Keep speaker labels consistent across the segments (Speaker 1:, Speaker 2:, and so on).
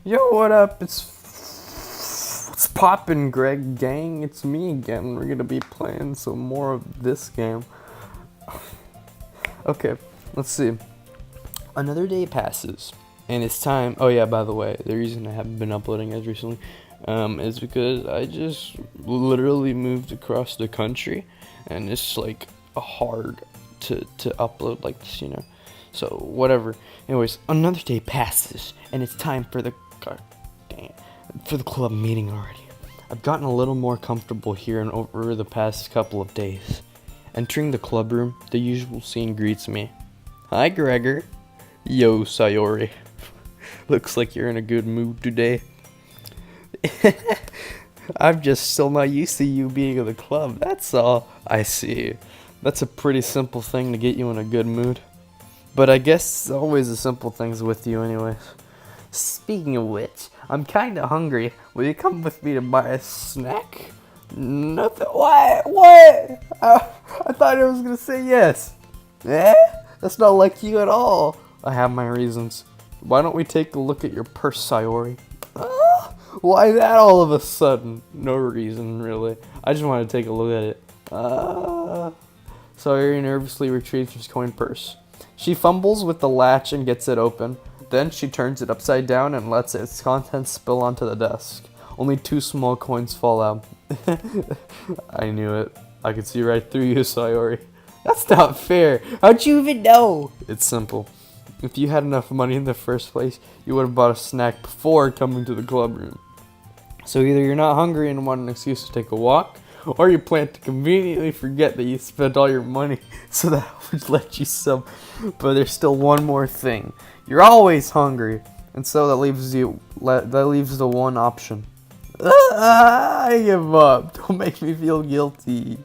Speaker 1: Yo, what up? What's poppin', Greg gang? It's me again. We're gonna be playing some more of this game. Okay, let's see. Another day passes, and it's time. Oh yeah, by the way, the reason I haven't been uploading as recently, is because I just literally moved across the country, and it's like hard to upload like this, you know. So whatever. Anyways, another day passes, and it's time for the club meeting already. I've gotten a little more comfortable here and over the past couple of days. Entering the club room, the usual scene greets me. Hi, Gregr. Yo, Sayori. Looks like you're in a good mood today. I'm just still not used to you being in the club, that's all. I see. That's a pretty simple thing to get you in a good mood. But I guess it's always the simple things with you anyways. Speaking of which, I'm kinda hungry. Will you come with me to buy a snack? Nothing. What? I thought I was gonna say yes. Eh? That's not like you at all. I have my reasons. Why don't we take a look at your purse, Sayori? Why that all of a sudden? No reason, really. I just wanted to take a look at it. Sayori nervously retrieves her coin purse. She fumbles with the latch and gets it open. Then she turns it upside down and lets its contents spill onto the desk. Only 2 small coins fall out. I knew it. I could see right through you, Sayori. That's not fair. How'd you even know? It's simple. If you had enough money in the first place, you would have bought a snack before coming to the club room. So either you're not hungry and want an excuse to take a walk, or you plan to conveniently forget that you spent all your money so that I would let you some. But there's still one more thing. You're always hungry, and so that leaves the one option. I give up. Don't make me feel guilty.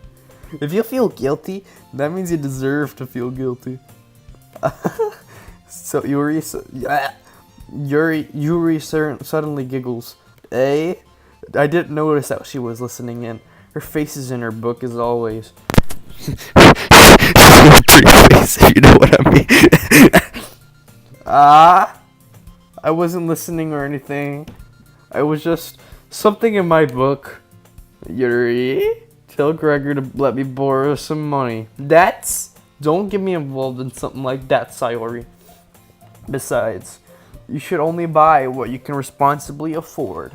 Speaker 1: If you feel guilty, that means you deserve to feel guilty. So Yuri suddenly giggles. Eh? I didn't notice that she was listening in. Her face is in her book as always. Pretty face, if you know what I mean. I wasn't listening or anything. I was just something in my book. Yuri, tell Gregr to let me borrow some money. Don't get me involved in something like that, Sayori. Besides, you should only buy what you can responsibly afford.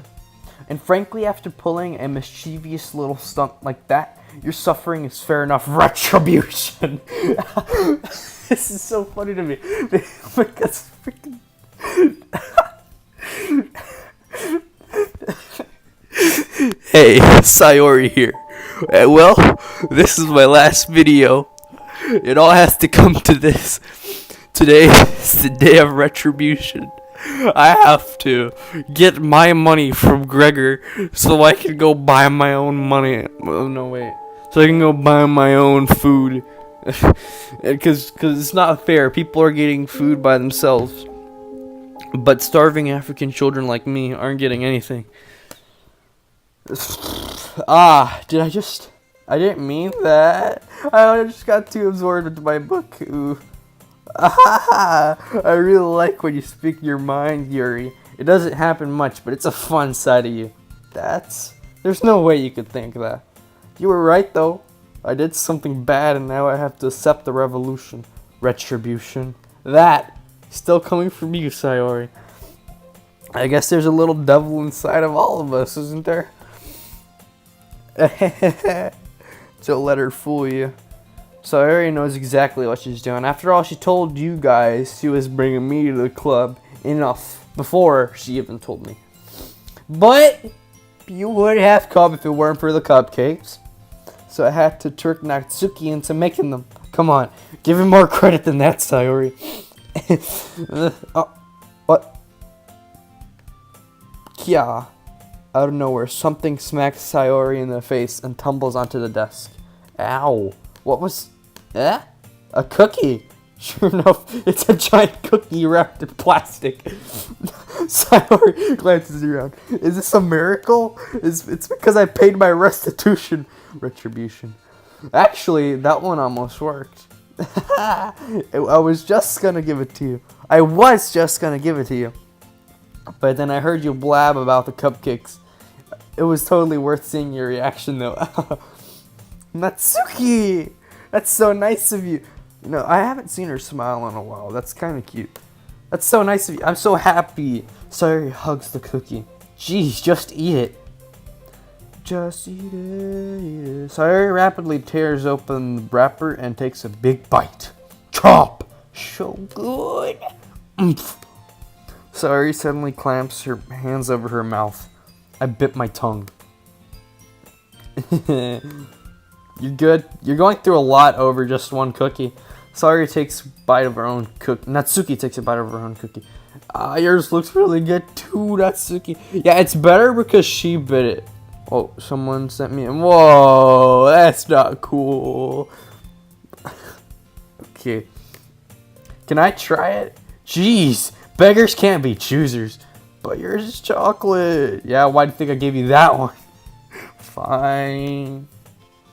Speaker 1: And frankly, after pulling a mischievous little stunt like that, your suffering is fair enough retribution. This is so funny to me. Because freaking... Hey, Sayori here. Well, this is my last video. It all has to come to this. Today is the day of retribution. I have to get my money from Gregr so I can go buy my own money. Oh, no, wait. So I can go buy my own food. Because it's not fair. People are getting food by themselves. But starving African children like me aren't getting anything. I didn't mean that. I just got too absorbed into my book. Ooh. I really like when you speak your mind, Yuri. It doesn't happen much, but it's a fun side of you. There's no way you could think that. You were right, though. I did something bad, and now I have to accept the retribution. That still coming from you, Sayori. I guess there's a little devil inside of all of us, isn't there? Don't let her fool you. Sayori knows exactly what she's doing. After all, she told you guys she was bringing me to the club enough before she even told me. But you would have come if it weren't for the cupcakes. So I had to trick Natsuki into making them. Come on, give him more credit than that, Sayori. What? Kya. Out of nowhere, something smacks Sayori in the face and tumbles onto the desk. Ow. What was... A cookie! Sure enough, it's a giant cookie wrapped in plastic. Sayori glances around. Is this a miracle? It's because I paid my retribution. Actually, that one almost worked. I was just gonna give it to you. But then I heard you blab about the cupcakes. It was totally worth seeing your reaction though. Natsuki! That's so nice of you. No, I haven't seen her smile in a while. That's kind of cute. That's so nice of you. I'm so happy. Sayori hugs the cookie. Jeez, just eat it. Just eat it, eat it. Sayori rapidly tears open the wrapper and takes a big bite. Chop! So good. Oomph. Sayori suddenly clamps her hands over her mouth. I bit my tongue. You're good. You're going through a lot over just one cookie. Sayori takes a bite of her own cookie. Natsuki takes a bite of her own cookie. Yours looks really good too, Natsuki. Yeah, it's better because she bit it. Oh, someone sent me. Whoa, that's not cool. Okay. Can I try it? Jeez, beggars can't be choosers. But yours is chocolate. Yeah, why do you think I gave you that one? Fine.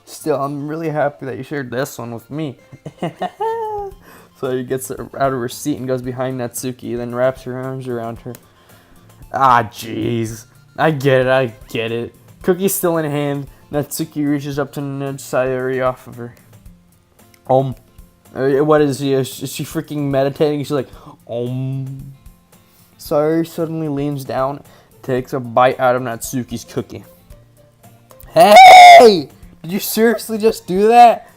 Speaker 1: Still, I'm really happy that you shared this one with me. So he gets out of her seat and goes behind Natsuki, then wraps her arms around her. Ah, jeez. I get it. Cookie's still in hand. Natsuki reaches up to nudge Sayori off of her. What is she? Is she freaking meditating? She's like, Sayori suddenly leans down, takes a bite out of Natsuki's cookie. Hey! Did you seriously just do that?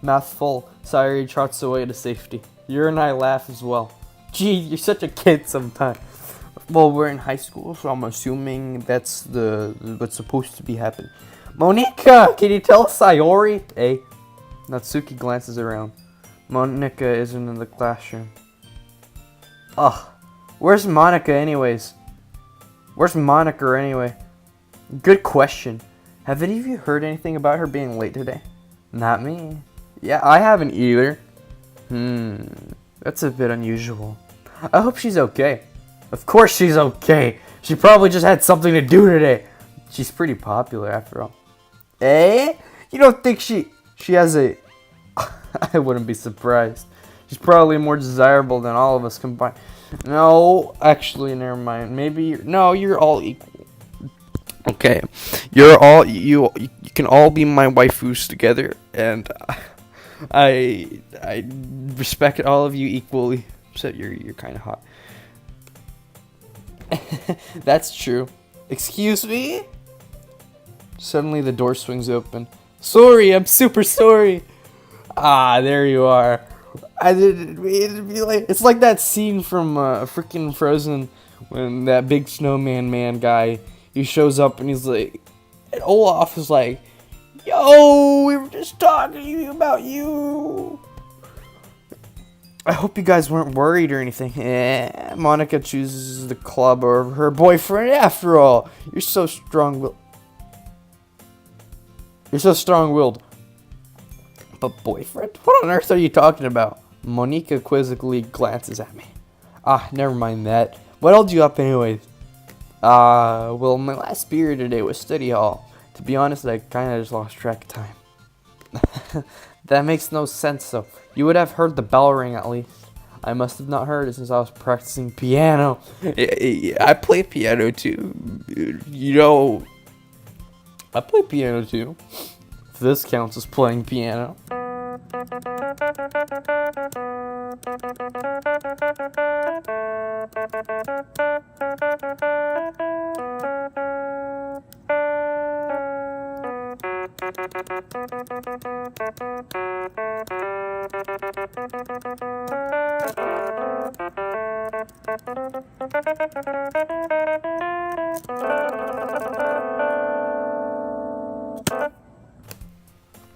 Speaker 1: Mouth full, Sayori trots away to safety. Yuri and I laugh as well. Gee, you're such a kid sometimes. Well, we're in high school, so I'm assuming that's what's supposed to be happening. Monika, can you tell Sayori? Hey. Natsuki glances around. Monika isn't in the classroom. Ugh. Where's Monika anyways? Where's Monika anyway? Good question. Have any of you heard anything about her being late today? Not me. Yeah, I haven't either. That's a bit unusual. I hope she's okay. Of course she's okay. She probably just had something to do today. She's pretty popular after all. Eh? You don't think she has a... I wouldn't be surprised. She's probably more desirable than all of us combined. No, actually, never mind. Maybe you're all equal. Okay, you can all be my waifus together, and I respect all of you equally. Except you're kind of hot. That's true. Excuse me? Suddenly the door swings open. Sorry, I'm super sorry. Ah, there you are. I didn't mean to be like. It's like that scene from freaking Frozen when that big snowman man guy, he shows up and he's like, and Olaf is like, yo, we were just talking about you. I hope you guys weren't worried or anything. Monika chooses the club over her boyfriend after all. You're so strong-willed. But boyfriend? What on earth are you talking about? Monika quizzically glances at me. Ah, never mind that. What held you up anyways? Well, my last period today was study hall. To be honest, I kinda just lost track of time. That makes no sense, though. You would have heard the bell ring at least. I must have not heard it since I was practicing piano. I play piano too. You know, I play piano too. If this counts as playing piano.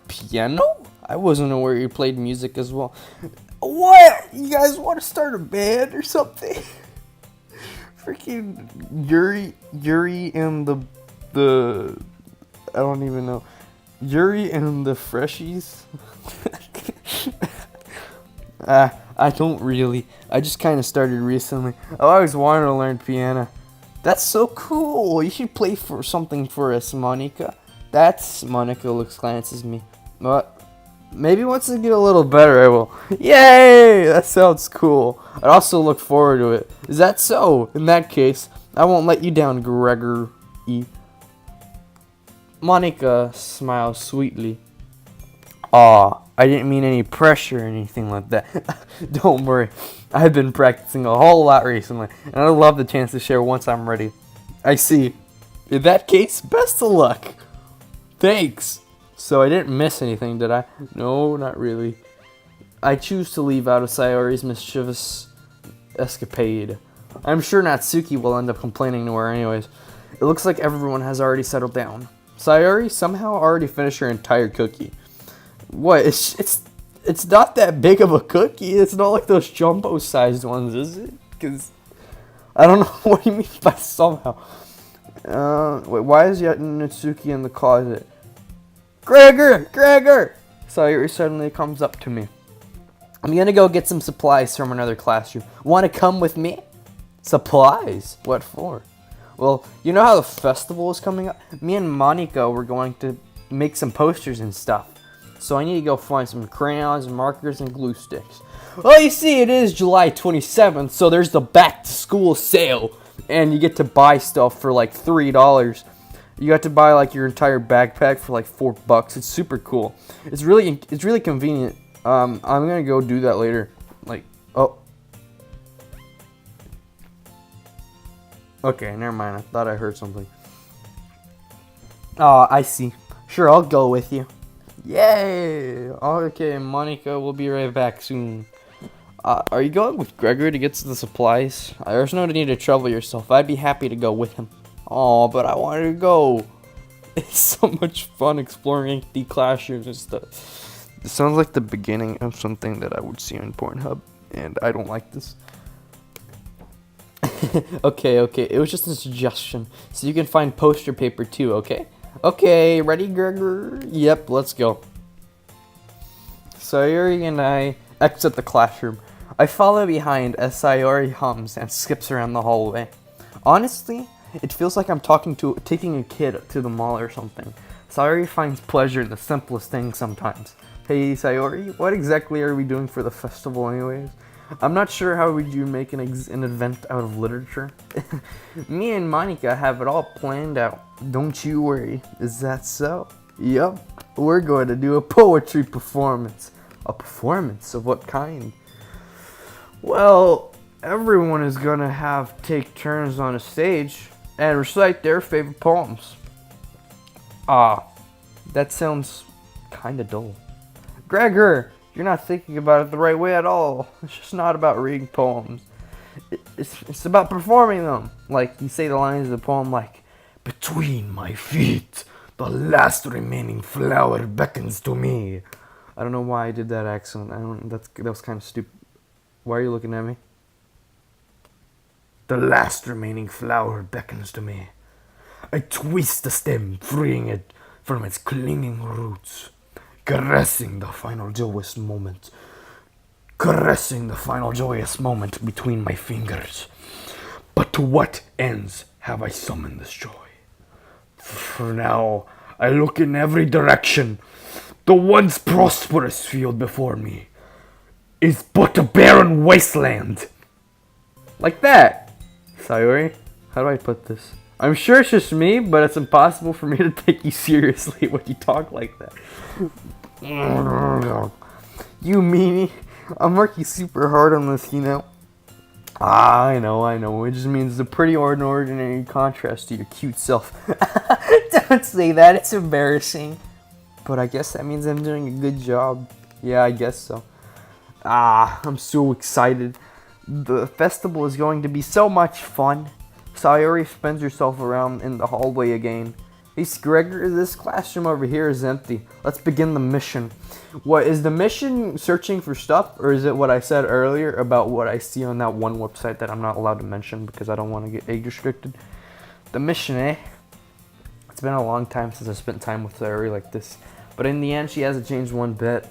Speaker 1: Piano? I wasn't aware you played music as well. What? You guys want to start a band or something? Freaking Yuri and the I don't even know. Yuri and the Freshies? I don't really. I just kind of started recently. I always wanted to learn piano. That's so cool. You should play for something for us, Monika. Monika glances at me. What? Maybe once I get a little better, I will. Yay! That sounds cool. I'd also look forward to it. Is that so? In that case, I won't let you down, Gregr. Monica smiles sweetly. Aw, I didn't mean any pressure or anything like that. Don't worry. I've been practicing a whole lot recently, and I'd love the chance to share once I'm ready. I see. In that case, best of luck. Thanks. So I didn't miss anything, did I? No, not really. I choose to leave out of Sayori's mischievous escapade. I'm sure Natsuki will end up complaining to her anyways. It looks like everyone has already settled down. Sayori somehow already finished her entire cookie. What? It's not that big of a cookie. It's not like those jumbo-sized ones, is it? Because I don't know what you mean by somehow. Wait, why is Natsuki in the closet? Gregr! Sayori suddenly comes up to me. I'm gonna go get some supplies from another classroom. Wanna come with me? Supplies? What for? Well, you know how the festival is coming up? Me and Monica were going to make some posters and stuff. So I need to go find some crayons, markers, and glue sticks. Well, you see, it is July 27th, so there's the back to school sale. And you get to buy stuff for like $3. You got to buy like your entire backpack for like $4. It's super cool. It's really convenient. I'm gonna go do that later. Like, oh. Okay, never mind. I thought I heard something. Oh, I see. Sure, I'll go with you. Yay! Okay, Monica, we'll be right back soon. Are you going with Gregor to get to the supplies? There's no need to trouble yourself. I'd be happy to go with him. Oh, but I wanted to go. It's so much fun exploring empty classrooms and stuff. This sounds like the beginning of something that I would see on Pornhub, and I don't like this. Okay, it was just a suggestion. So you can find poster paper too, okay? Okay, ready, Gregor? Yep, let's go. Sayori and I exit the classroom. I follow behind as Sayori hums and skips around the hallway. Honestly, it feels like I'm taking a kid to the mall or something. Sayori finds pleasure in the simplest things sometimes. Hey Sayori, what exactly are we doing for the festival anyways? I'm not sure how would you make an event out of literature. Me and Monica have it all planned out. Don't you worry. Is that so? Yup. We're going to do a poetry performance. A performance of what kind? Well, everyone is going to take turns on a stage and recite their favorite poems. That sounds kinda dull. Gregor, you're not thinking about it the right way at all. It's just not about reading poems. It's about performing them. Like, you say the lines of the poem like, between my feet, the last remaining flower beckons to me. I don't know why I did that accent. That was kind of stupid. Why are you looking at me? The last remaining flower beckons to me. I twist the stem, freeing it from its clinging roots, caressing the final joyous moment. Caressing the final joyous moment between my fingers. But to what ends have I summoned this joy? For now, I look in every direction. The once prosperous field before me is but a barren wasteland. Like that. Sayori, how do I put this? I'm sure it's just me, but it's impossible for me to take you seriously when you talk like that. You meanie. I'm working super hard on this, you know. I know. It just means a pretty ordinary contrast to your cute self. Don't say that, it's embarrassing. But I guess that means I'm doing a good job. Yeah, I guess so. I'm so excited. The festival is going to be so much fun. Sayori spins herself around in the hallway again. Hey, Gregor, this classroom over here is empty. Let's begin the mission. What is the mission? Searching for stuff, or is it what I said earlier about what I see on that one website that I'm not allowed to mention because I don't want to get age restricted? The mission, eh? It's been a long time since I spent time with Sayori like this, but in the end, she hasn't changed one bit.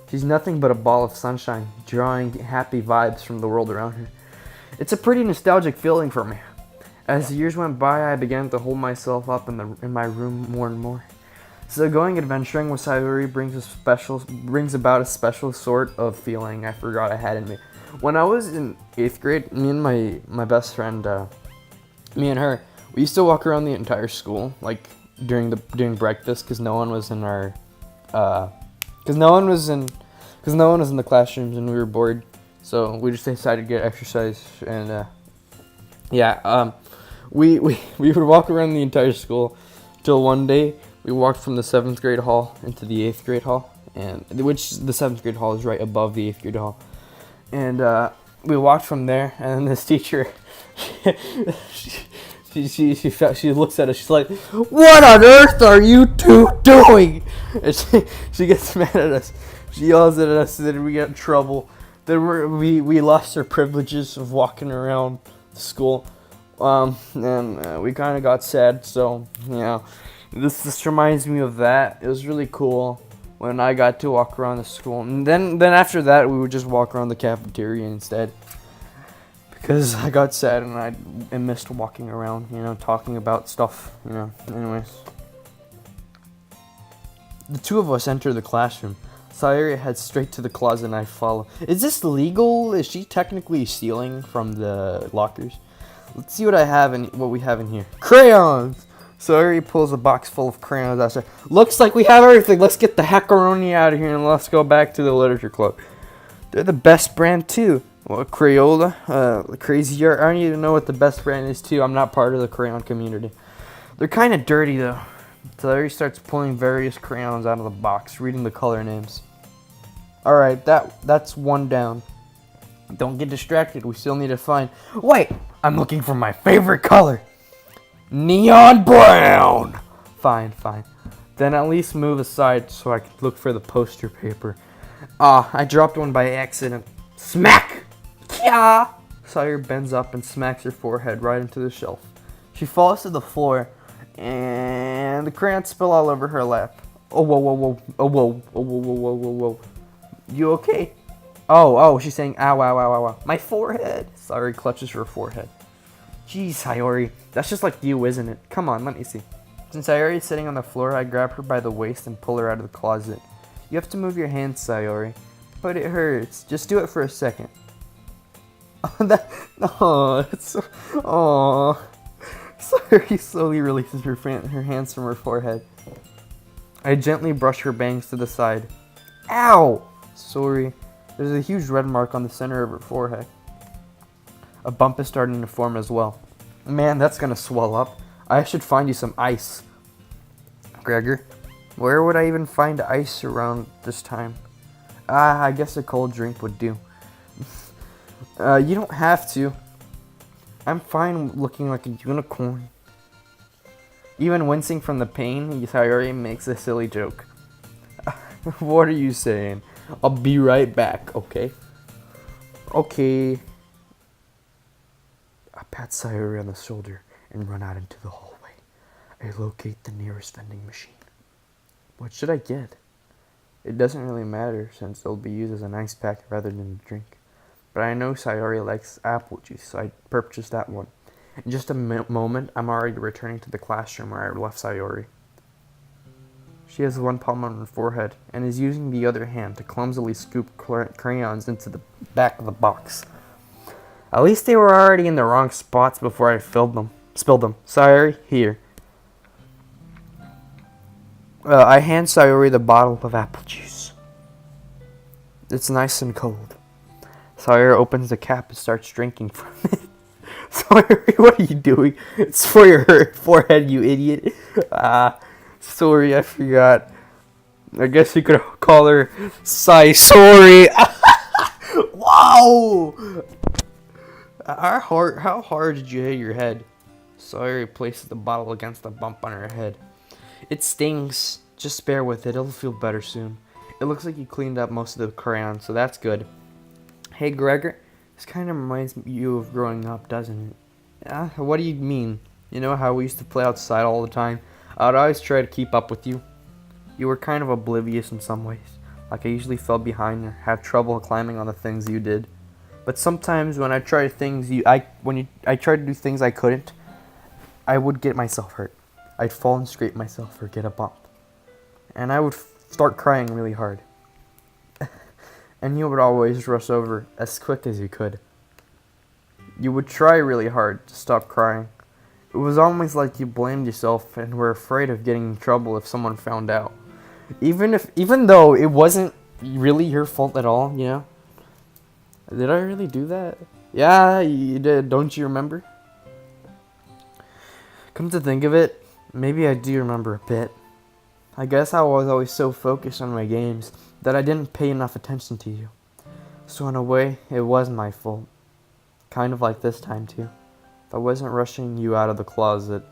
Speaker 1: She's nothing but a ball of sunshine, drawing happy vibes from the world around her. It's a pretty nostalgic feeling for me. As the years went by, I began to hold myself up in my room more and more. So going adventuring with Sayori brings about a special sort of feeling I forgot I had in me. When I was in 8th grade, me and my best friend, me and her, we used to walk around the entire school, like during breakfast, because no one was in the classrooms and we were bored. So we just decided to get exercise, and we would walk around the entire school till one day we walked from the 7th grade hall into the 8th grade hall, and which the 7th grade hall is right above the 8th grade hall, and we walked from there, and this teacher, she looks at us, she's like, "What on earth are you two doing?" And she gets mad at us. She yells at us, and then we get in trouble. Then we lost our privileges of walking around the school, and we kind of got sad. So yeah, this reminds me of that. It was really cool when I got to walk around the school, and then after that we would just walk around the cafeteria instead, because I got sad and I missed walking around, talking about stuff, Anyways, the two of us enter the classroom. Sayori heads straight to the closet and I follow. Is this legal? Is she technically stealing from the lockers? Let's see what we have in here. Crayons! Sayori pulls a box full of crayons outside. Looks like we have everything. Let's get the hackaroni out of here and let's go back to the literature club. They're the best brand too. Well, Crayola, Crazy Art. I don't even know what the best brand is too. I'm not part of the crayon community. They're kind of dirty though. Sayori starts pulling various crayons out of the box, reading the color names. Alright, that's one down. Don't get distracted, we still need to find... Wait! I'm looking for my favorite color! Neon brown! Fine. Then at least move aside so I can look for the poster paper. I dropped one by accident. Smack! Yeah! Sayori bends up and smacks her forehead right into the shelf. She falls to the floor, and the crayons spill all over her lap. Oh, whoa. You okay? Oh, she's saying, ow. My forehead. Sayori clutches her forehead. Jeez, Sayori, that's just like you, isn't it? Come on, let me see. Since Sayori is sitting on the floor, I grab her by the waist and pull her out of the closet. You have to move your hands, Sayori. But it hurts. Just do it for a second. Sayori slowly releases her hands from her forehead. I gently brush her bangs to the side. Ow! Sorry. There's a huge red mark on the center of her forehead. A bump is starting to form as well. Man, that's gonna swell up. I should find you some ice. Gregr, where would I even find ice around this time? I guess a cold drink would do. You don't have to. I'm fine looking like a unicorn. Even wincing from the pain, Sayori makes a silly joke. What are you saying? I'll be right back, okay? Okay. I pat Sayori on the shoulder and run out into the hallway. I locate the nearest vending machine. What should I get? It doesn't really matter since it'll be used as an ice pack rather than a drink. But I know Sayori likes apple juice, so I purchased that one. In just a moment, I'm already returning to the classroom where I left Sayori. She has one palm on her forehead and is using the other hand to clumsily scoop crayons into the back of the box. At least they were already in the wrong spots before I spilled them. Sayori, here. I hand Sayori the bottle of apple juice. It's nice and cold. Sayori opens the cap and starts drinking from it. Sayori, what are you doing? It's for your forehead, you idiot. Sorry, I forgot. I guess you could call her Sorry. Wow! How hard did you hit your head? Sayori places the bottle against the bump on her head. It stings. Just bear with it. It'll feel better soon. It looks like you cleaned up most of the crayon, so that's good. Hey, Gregr, this kind of reminds you of growing up, doesn't it? What do you mean? You know how we used to play outside all the time? I'd always try to keep up with you. You were kind of oblivious in some ways. Like I usually fell behind or had trouble climbing on the things you did. But sometimes when I tried to do things I couldn't, I would get myself hurt. I'd fall and scrape myself or get a bump. and I would start crying really hard. And you would always rush over as quick as you could. You would try really hard to stop crying. It was almost like you blamed yourself and were afraid of getting in trouble if someone found out. Even though it wasn't really your fault at all, you know? Did I really do that? Yeah, you did. Don't you remember? Come to think of it, maybe I do remember a bit. I guess I was always so focused on my games that I didn't pay enough attention to you. So in a way, it was my fault. Kind of like this time too. If I wasn't rushing you out of the closet,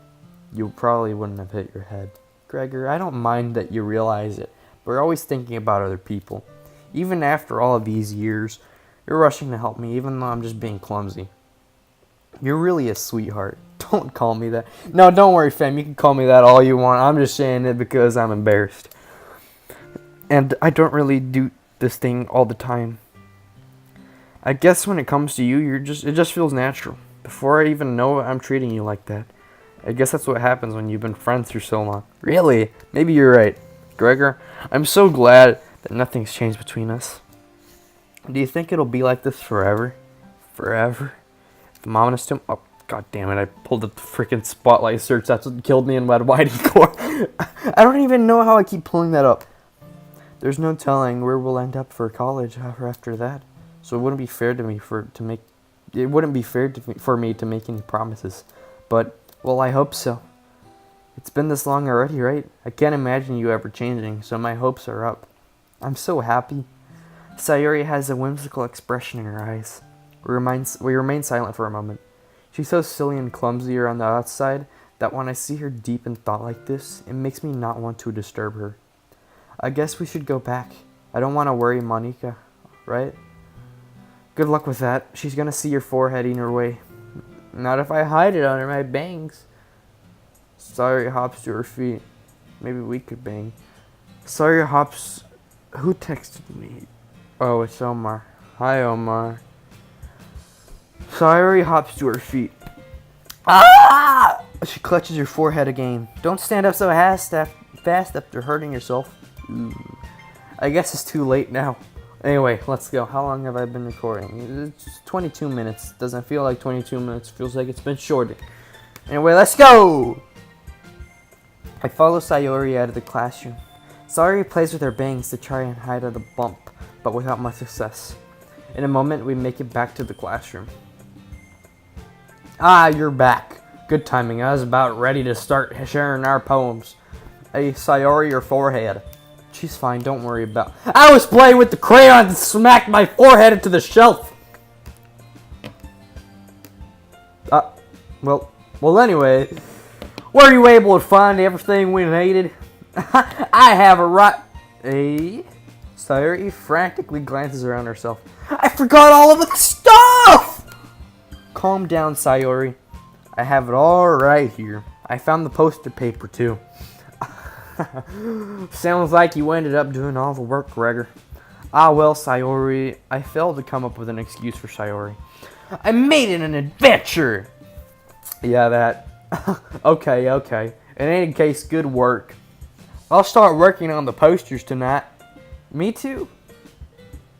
Speaker 1: you probably wouldn't have hit your head. Gregr, I don't mind that you realize it, but you're always thinking about other people. Even after all of these years, you're rushing to help me even though I'm just being clumsy. You're really a sweetheart. Don't call me that. No, don't worry, fam. You can call me that all you want. I'm just saying it because I'm embarrassed. And I don't really do this thing all the time. I guess when it comes to you, it just feels natural. Before I even know it, I'm treating you like that. I guess that's what happens when you've been friends for so long. Really? Maybe you're right. Gregr, I'm so glad that nothing's changed between us. Do you think it'll be like this forever? Forever? The ominous tomb. Oh, god damn it! I pulled up the freaking spotlight search. That's what killed me in Red Whitey Core. I don't even know how I keep pulling that up. There's no telling where we'll end up for college after that. So it wouldn't be fair to me for me to make any promises. But well, I hope so. It's been this long already, right? I can't imagine you ever changing, so my hopes are up. I'm so happy. Sayori has a whimsical expression in her eyes. We remain silent for a moment. She's so silly and clumsy around the outside that when I see her deep in thought like this, it makes me not want to disturb her. I guess we should go back. I don't want to worry Monica, right? Good luck with that. She's gonna see your forehead eating her way. Not if I hide it under my bangs. Sayori hops to her feet. Maybe we could bang. Sayori hops. Who texted me? Oh, it's Omar. Hi, Omar. Sayori hops to her feet. Ah! She clutches your forehead again. Don't stand up so fast after hurting yourself. Ooh. I guess it's too late now. Anyway, let's go. How long have I been recording? It's 22 minutes. Doesn't feel like 22 minutes. Feels like it's been shorter. Anyway, let's go! I follow Sayori out of the classroom. Sayori plays with her bangs to try and hide the bump, but without much success. In a moment, we make it back to the classroom. Ah, you're back. Good timing. I was about ready to start sharing our poems. Hey, Sayori, your forehead. She's fine, don't worry about it. I was playing with the crayon and smacked my forehead into the shelf. Well, anyway. Were you able to find everything we needed? I have a right... Hey? Sayori frantically glances around herself. I forgot all of the stuff! Calm down, Sayori. I have it all right here. I found the poster paper, too. Sounds like you ended up doing all the work, Gregr. Ah, well, Sayori. I failed to come up with an excuse for Sayori. I made it an adventure! Yeah, that. Okay. In any case, good work. I'll start working on the posters tonight. Me too.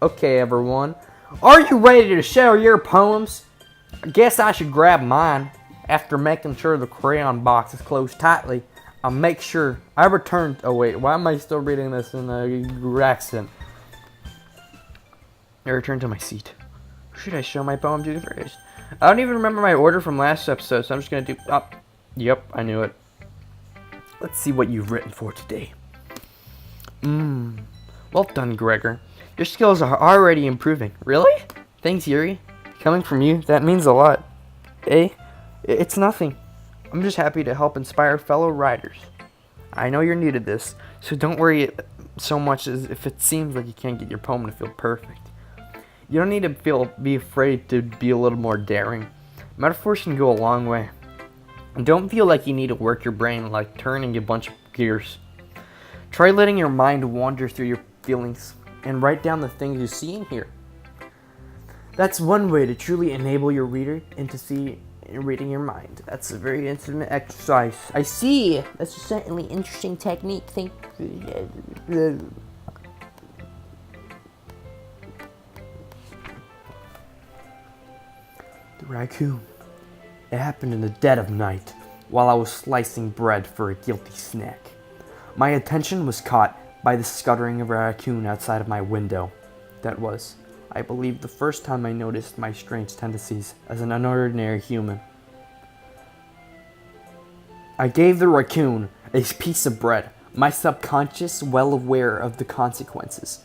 Speaker 1: Okay, everyone. Are you ready to share your poems? I guess I should grab mine. After making sure the crayon box is closed tightly, I'll make sure I return... Oh, wait. Why am I still reading this in a accent? I return to my seat. Should I show my poem to you first? I don't even remember my order from last episode, so I'm just going to do... Oh, yep, I knew it. Let's see what you've written for today. Well done, Gregr. Your skills are already improving. Really? Thanks, Yuri. Coming from you, that means a lot. Eh? It's nothing. I'm just happy to help inspire fellow writers. I know you're new to this, so don't worry so much as if it seems like you can't get your poem to feel perfect. You don't need to be afraid to be a little more daring. Metaphors can go a long way. And don't feel like you need to work your brain like turning a bunch of gears. Try letting your mind wander through your feelings and write down the things you see and hear. That's one way to truly enable your reader
Speaker 2: in reading your mind. That's a very intimate exercise. I see. That's a certainly interesting technique. Think. The raccoon. It happened in the dead of night, while I was slicing bread for a guilty snack. My attention was caught by the scuttering of a raccoon outside of my window. That was, I believe, the first time I noticed my strange tendencies as an unordinary human. I gave the raccoon a piece of bread, my subconscious well aware of the consequences.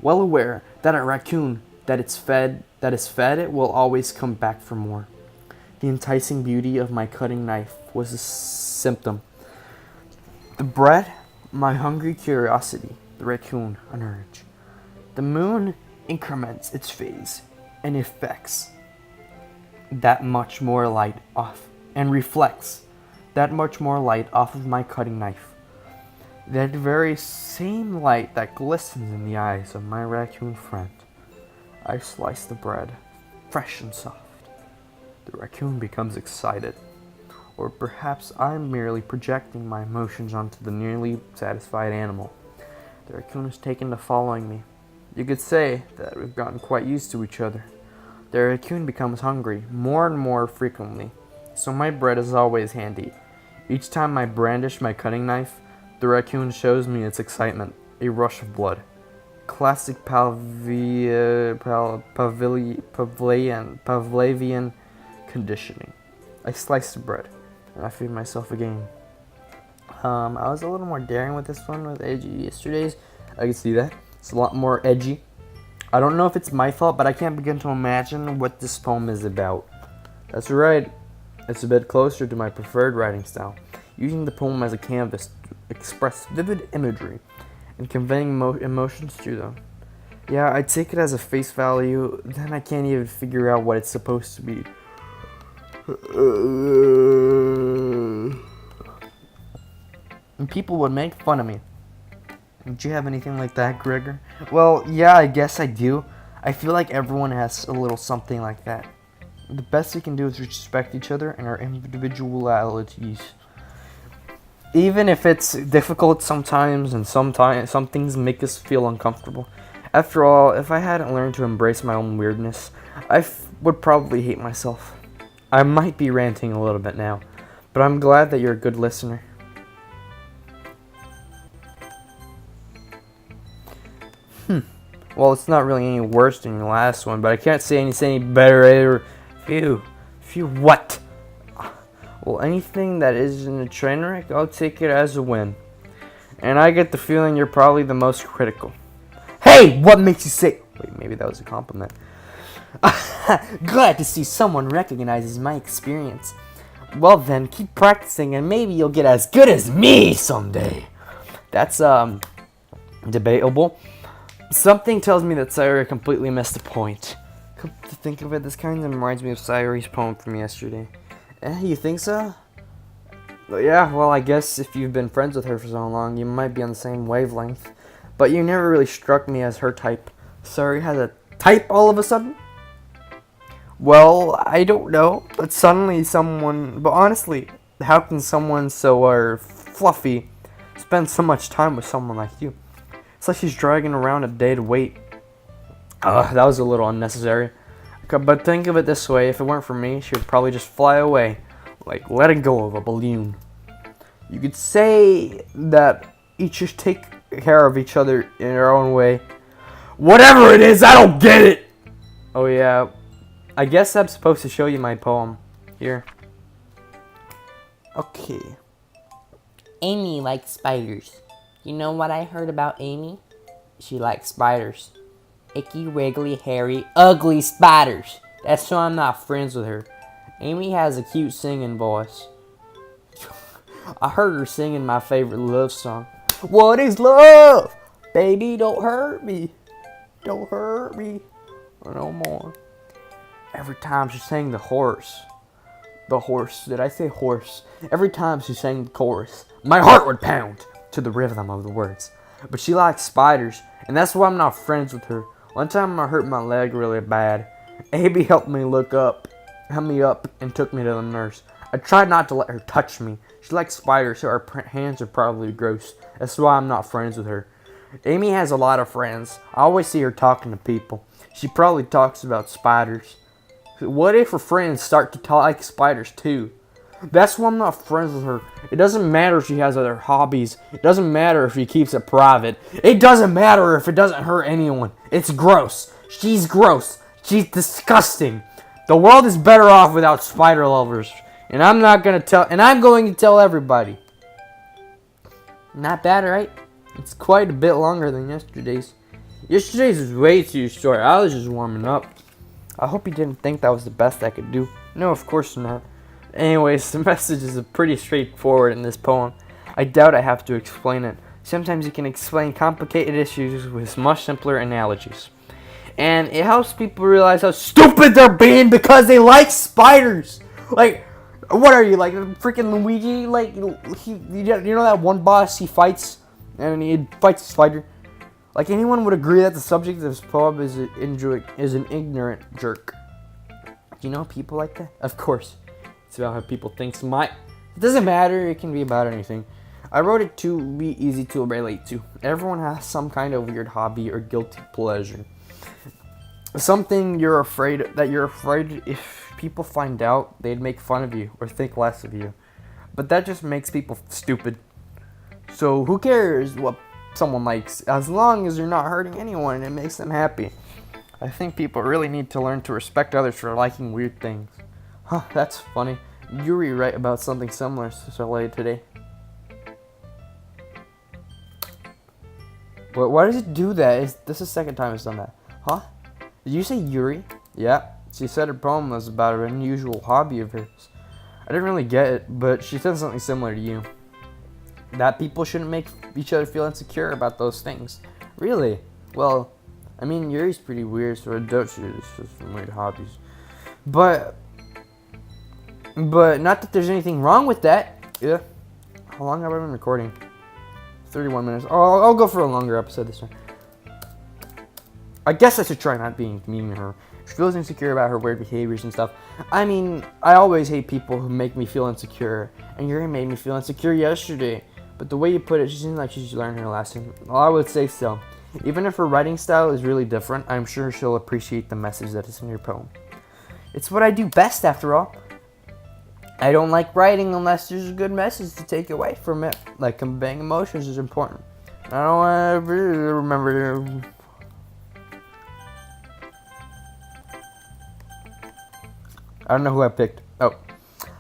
Speaker 2: Well aware that a raccoon that is fed, it will always come back for more. The enticing beauty of my cutting knife was a symptom. The bread, my hungry curiosity, the raccoon, an urge. The moon increments its phase and effects that much more light off and reflects that much more light off of my cutting knife. That very same light that glistens in the eyes of my raccoon friend. I slice the bread, fresh and soft. The raccoon becomes excited. Or perhaps I'm merely projecting my emotions onto the nearly satisfied animal. The raccoon is taken to following me. You could say that we've gotten quite used to each other. The raccoon becomes hungry more and more frequently, so my bread is always handy. Each time I brandish my cutting knife, the raccoon shows me its excitement, a rush of blood. Classic Pavlovian conditioning. I slice the bread, and I feed myself again. I was a little more daring with this one with edgy yesterday's. I can see that. It's a lot more edgy. I don't know if it's my fault, but I can't begin to imagine what this poem is about. That's right. It's a bit closer to my preferred writing style, using the poem as a canvas to express vivid imagery and conveying emotions through them. Yeah, I take it as a face value, then I can't even figure out what it's supposed to be. And people would make fun of me. Do you have anything like that, Gregr? Well, yeah, I guess I do. I feel like everyone has a little something like that. The best we can do is respect each other and our individualities. Even if it's difficult sometimes, and sometimes some things make us feel uncomfortable. After all, if I hadn't learned to embrace my own weirdness, I would probably hate myself. I might be ranting a little bit now, but I'm glad that you're a good listener. Well, it's not really any worse than your last one, but I can't say any better. Phew, what? Well, anything that isn't a train wreck, I'll take it as a win. And I get the feeling you're probably the most critical. Hey, what makes you say... Wait, maybe that was a compliment. Glad to see someone recognizes my experience. Well then, keep practicing and maybe you'll get as good as me someday. That's, debatable. Something tells me that Sayori completely missed the point. Come to think of it, this kind of reminds me of Sayori's poem from yesterday. You think so? Yeah, well, I guess if you've been friends with her for so long, you might be on the same wavelength. But you never really struck me as her type. Sayori has a type all of a sudden? Well, I don't know, but honestly, how can someone so fluffy spend so much time with someone like you? It's like she's dragging around a day to wait. That was a little unnecessary. But think of it this way, if it weren't for me, she would probably just fly away, like letting go of a balloon. You could say that each just take care of each other in their own way. Whatever it is, I don't get it! Oh yeah, I guess I'm supposed to show you my poem. Here. Okay.
Speaker 3: Amy likes spiders. You know what I heard about Amy? She likes spiders. Icky, wiggly, hairy, ugly spiders. That's why I'm not friends with her. Amy has a cute singing voice. I heard her singing my favorite love song. What is love? Baby, don't hurt me. Don't hurt me no more. Every time she sang the horse. Did I say horse? Every time she sang the chorus, my heart would pound to the rhythm of the words. But she likes spiders, and that's why I'm not friends with her. One time I hurt my leg really bad. Amy helped me look up,
Speaker 2: held me up and took me to the nurse. I tried not to let her touch me. She likes spiders, so her hands are probably gross. That's why I'm not friends with her. Amy has a lot of friends. I always see her talking to people. She probably talks about spiders. What if her friends start to like spiders too? That's why I'm not friends with her. It doesn't matter if she has other hobbies. It doesn't matter if she keeps it private. It doesn't matter if it doesn't hurt anyone. It's gross. She's gross. She's disgusting. The world is better off without spider lovers. And I'm going to tell everybody. Not bad, right? It's quite a bit longer than yesterday's. Yesterday's was way too short. I was just warming up. I hope you didn't think that was the best I could do. No, of course not. Anyways, the message is pretty straightforward in this poem. I doubt I have to explain it. Sometimes you can explain complicated issues with much simpler analogies. And it helps people realize how stupid they're being because they like spiders. Like, what are you, like freaking Luigi? Like, you know that one boss he fights and he fights a spider? Like, anyone would agree that the subject of this poem is an ignorant jerk. Do you know people like that? Of course. It's about how people think. It doesn't matter. It can be about anything. I wrote it to be easy to relate to. Everyone has some kind of weird hobby or guilty pleasure. Something you're afraid if people find out, they'd make fun of you or think less of you. But that just makes people stupid. So who cares what someone likes, as long as you're not hurting anyone and it makes them happy. I think people really need to learn to respect others for liking weird things. Huh, that's funny. Yuri write about something similar today. But why does it do that? This is the second time it's done that. Huh? Did you say Yuri? Yeah. She said her poem was about an unusual hobby of hers. I didn't really get it, but she said something similar to you. That people shouldn't make each other feel insecure about those things. Really? Well, I mean, Yuri's pretty weird, so I doubt she has some weird hobbies. But not that there's anything wrong with that. Yeah. How long have I been recording? 31 minutes. Oh, I'll go for a longer episode this time. I guess I should try not being mean to her. She feels insecure about her weird behaviors and stuff. I mean, I always hate people who make me feel insecure. And Yuri made me feel insecure yesterday. But the way you put it, she seems like she's learned her lesson. Well, I would say so. Even if her writing style is really different, I'm sure she'll appreciate the message that is in your poem. It's what I do best, after all. I don't like writing unless there's a good message to take away from it. Like conveying emotions is important. I don't want to remember. I don't know who I picked. Oh.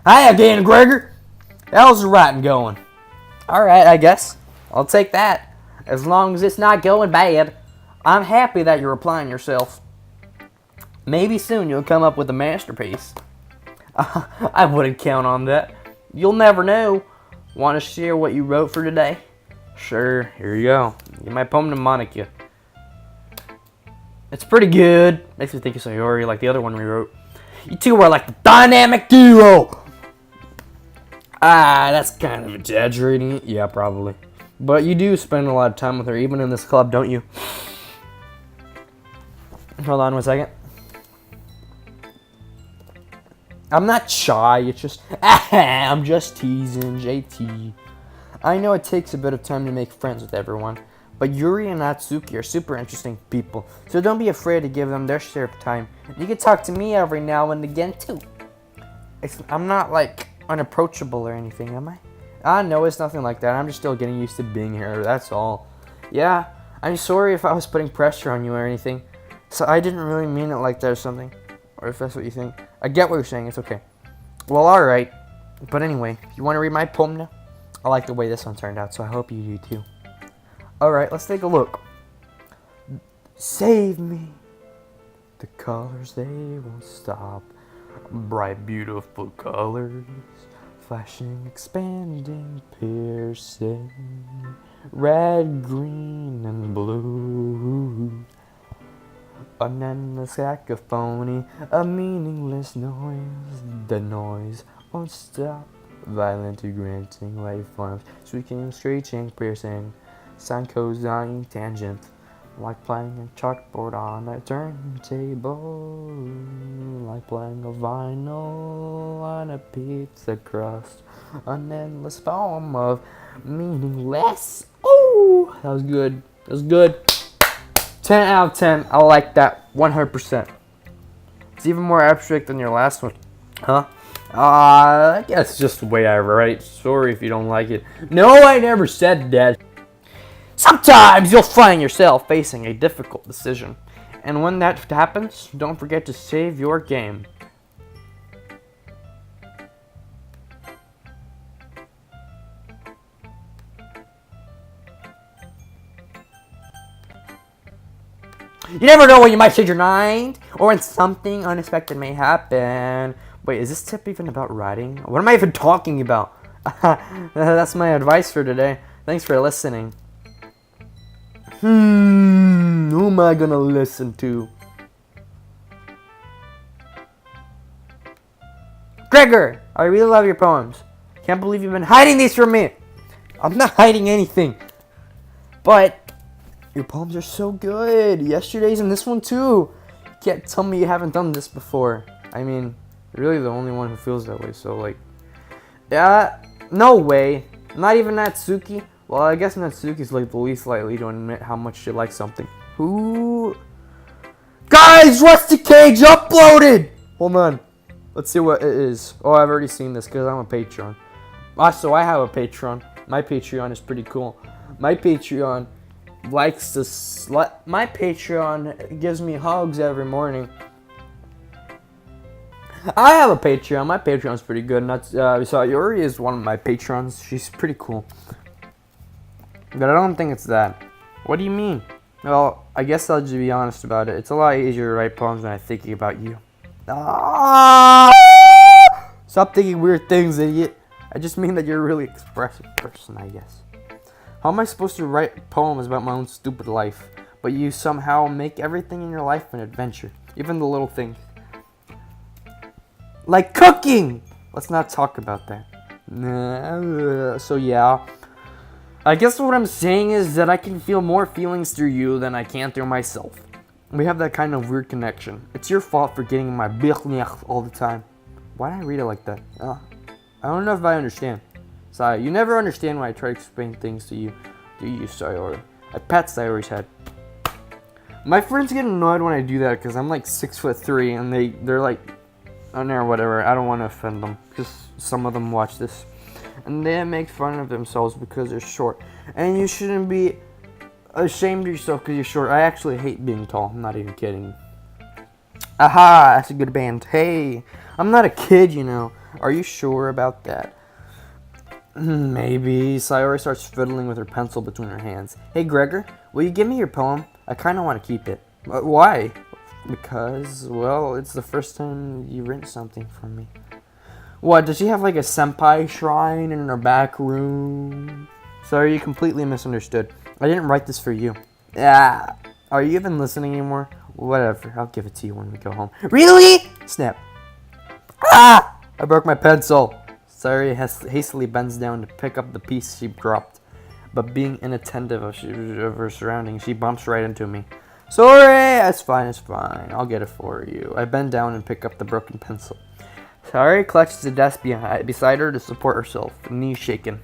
Speaker 2: Hi again, Gregr. How's the writing going? Alright, I guess. I'll take that. As long as it's not going bad. I'm happy that you're applying yourself. Maybe soon you'll come up with a masterpiece. I wouldn't count on that. You'll never know. Want to share what you wrote for today? Sure, here you go. Get my poem to Monica. It's pretty good. Makes me think of Sayori, like the other one we wrote. You two are like the dynamic duo. That's kind of exaggerating it. Yeah, probably. But you do spend a lot of time with her, even in this club, don't you? Hold on 1 second. I'm not shy, it's just, I'm just teasing, JT. I know it takes a bit of time to make friends with everyone, but Yuri and Natsuki are super interesting people, so don't be afraid to give them their share of time. You can talk to me every now and again, too. I'm not, like, unapproachable or anything, am I? No, it's nothing like that. I'm just still getting used to being here, that's all. Yeah, I'm sorry if I was putting pressure on you or anything. So I didn't really mean it like that or something. Or if that's what you think. I get what you're saying, it's okay. Well, alright. But anyway, you want to read my poem now? I like the way this one turned out, so I hope you do too. Alright, let's take a look. Save me. The colors, they won't stop. Bright, beautiful colors. Flashing, expanding, piercing. Red, green, and blue. An endless cacophony, a meaningless noise. The noise won't stop. Violent, granting, waveforms, squeaking, screeching, piercing. Sine, cosine, tangent. Like playing a chalkboard on a turntable. Like playing a vinyl on a pizza crust. An endless poem of meaningless. Oh, that was good. That was good. 10 out of 10. I like that 100%. It's even more abstract than your last one. Huh? I guess just the way I write. Sorry if you don't like it. No, I never said that. Sometimes you'll find yourself facing a difficult decision. And when that happens, don't forget to save your game. You never know when you might change your mind, or when something unexpected may happen. Wait, is this tip even about writing? What am I even talking about? That's my advice for today. Thanks for listening. Who am I gonna listen to? Gregr, I really love your poems. Can't believe you've been hiding these from me. I'm not hiding anything. But your poems are so good. Yesterday's and this one too. You can't tell me you haven't done this before. I mean, you're really the only one who feels that way, so like... Yeah, no way. Not even Natsuki. Well, I guess Natsuki's like the least likely to admit how much she likes something. Who? Guys, Rusty Cage uploaded! Hold on. Let's see what it is. Oh, I've already seen this because I'm a Patreon. Also, I have a Patreon. My Patreon is pretty cool. My Patreon likes to... My Patreon gives me hugs every morning. I have a Patreon. My Patreon's pretty good. And that's, Sayori is one of my Patrons. She's pretty cool. But I don't think it's that. What do you mean? Well, I guess I'll just be honest about it. It's a lot easier to write poems when I'm thinking about you. Ah! Stop thinking weird things, idiot. I just mean that you're a really expressive person, I guess. How am I supposed to write poems about my own stupid life, but you somehow make everything in your life an adventure, even the little things? Like cooking! Let's not talk about that. So yeah. I guess what I'm saying is that I can feel more feelings through you than I can through myself. We have that kind of weird connection. It's your fault for getting my bichniach all the time. Why did I read it like that? I don't know if I understand. Sai, you never understand when I try to explain things to you. Do you, Sayori? I pat Sayori's head. My friends get annoyed when I do that because I'm like 6'3" and they're like, oh no, whatever. I don't want to offend them because some of them watch this. And they make fun of themselves because they're short. And you shouldn't be ashamed of yourself because you're short. I actually hate being tall. I'm not even kidding. Aha, that's a good band. Hey, I'm not a kid, you know. Are you sure about that? Maybe. Sayori starts fiddling with her pencil between her hands. Hey, Gregr, will you give me your poem? I kind of want to keep it. Why? Because, well, it's the first time you've written something for me. What, does she have like a senpai shrine in her back room? Sorry, you completely misunderstood. I didn't write this for you. Yeah. Are you even listening anymore? Whatever, I'll give it to you when we go home. Really? Snap. Ah! I broke my pencil. Sorry, hastily bends down to pick up the piece she dropped. But being inattentive of her surroundings, she bumps right into me. Sorry! It's fine, it's fine. I'll get it for you. I bend down and pick up the broken pencil. Sayori clutches the desk beside her to support herself, knees shaking.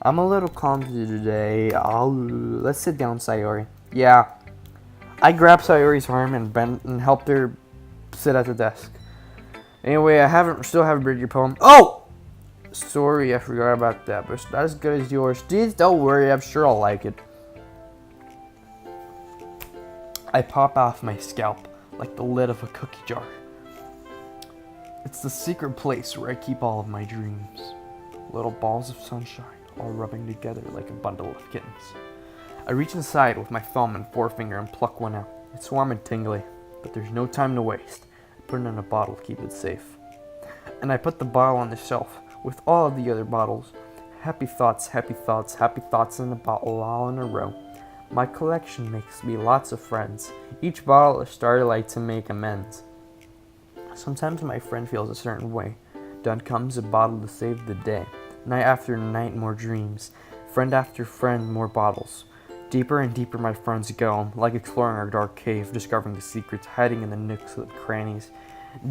Speaker 2: I'm a little clumsy today. Let's sit down, Sayori. Yeah. I grabbed Sayori's arm and bent and helped her sit at the desk. Anyway, still haven't read your poem. Oh! Sorry, I forgot about that, but it's not as good as yours. Please don't worry, I'm sure I'll like it. I pop off my scalp like the lid of a cookie jar. It's the secret place where I keep all of my dreams. Little balls of sunshine, all rubbing together like a bundle of kittens. I reach inside with my thumb and forefinger and pluck one out. It's warm and tingly, but there's no time to waste. I put it in a bottle to keep it safe. And I put the bottle on the shelf with all of the other bottles. Happy thoughts, happy thoughts, happy thoughts in a bottle all in a row. My collection makes me lots of friends. Each bottle is starlight to make amends. Sometimes my friend feels a certain way. Down comes a bottle to save the day. Night after night, more dreams. Friend after friend, more bottles. Deeper and deeper my friends go, like exploring our dark cave, discovering the secrets, hiding in the nooks and crannies.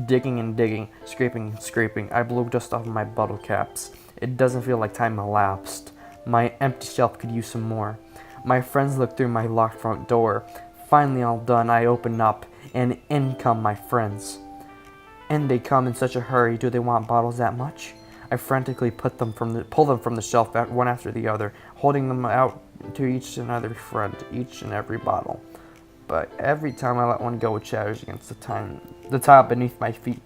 Speaker 2: Digging and digging, scraping and scraping, I blow dust off my bottle caps. It doesn't feel like time elapsed. My empty shelf could use some more. My friends look through my locked front door. Finally all done, I open up, and in come my friends. And they come in such a hurry. Do they want bottles that much? I frantically pull them from the shelf one after the other, holding them out to each and every friend, each and every bottle. But every time I let one go, it shatters against the tile beneath my feet.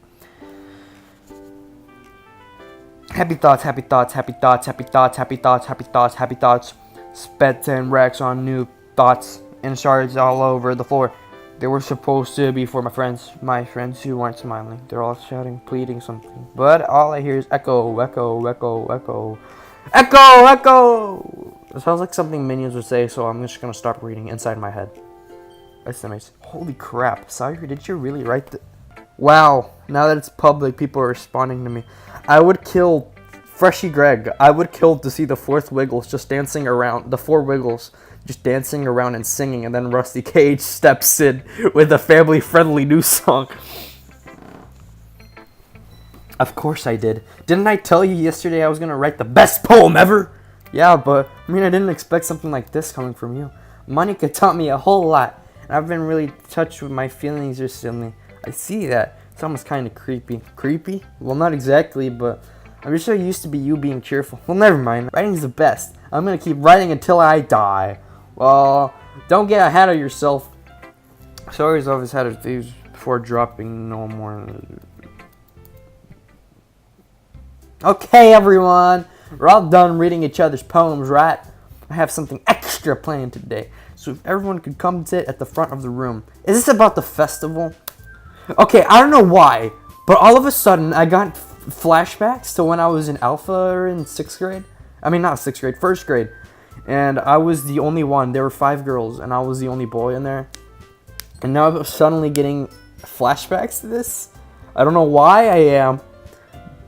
Speaker 2: Happy thoughts, happy thoughts, happy thoughts, happy thoughts, happy thoughts, happy thoughts, happy thoughts. Speds and wrecks on new thoughts and shards all over the floor. They were supposed to be for my friends who weren't smiling. They're all shouting, pleading something. But all I hear is echo, echo, echo, echo. Echo, echo! It sounds like something minions would say, so I'm just gonna stop reading inside my head. Estimates. Holy crap, Sayori, did you really write that? Wow, now that it's public, people are responding to me. I would kill Freshy Greg. I would kill to see the four Wiggles just dancing around and singing, and then Rusty Cage steps in with a family-friendly new song. Of course I did. Didn't I tell you yesterday I was gonna write the best poem ever? Yeah, but I didn't expect something like this coming from you. Monica taught me a whole lot, and I've been really touched with my feelings recently. I see that. It's almost kind of creepy. Creepy? Well, not exactly, but I'm just so used to you being cheerful. Well, never mind. Writing's the best. I'm gonna keep writing until I die. Well, don't get ahead of yourself. Sayori's always had her thieves before dropping no more. Okay, everyone. We're all done reading each other's poems, right? I have something extra planned today. So if everyone could come sit at the front of the room. Is this about the festival? Okay, I don't know why, but all of a sudden I got flashbacks to when I was in Alpha in 6th grade. Not 6th grade, 1st grade. And I was the only one. There were 5 girls, and I was the only boy in there. And now I'm suddenly getting flashbacks to this. I don't know why I am,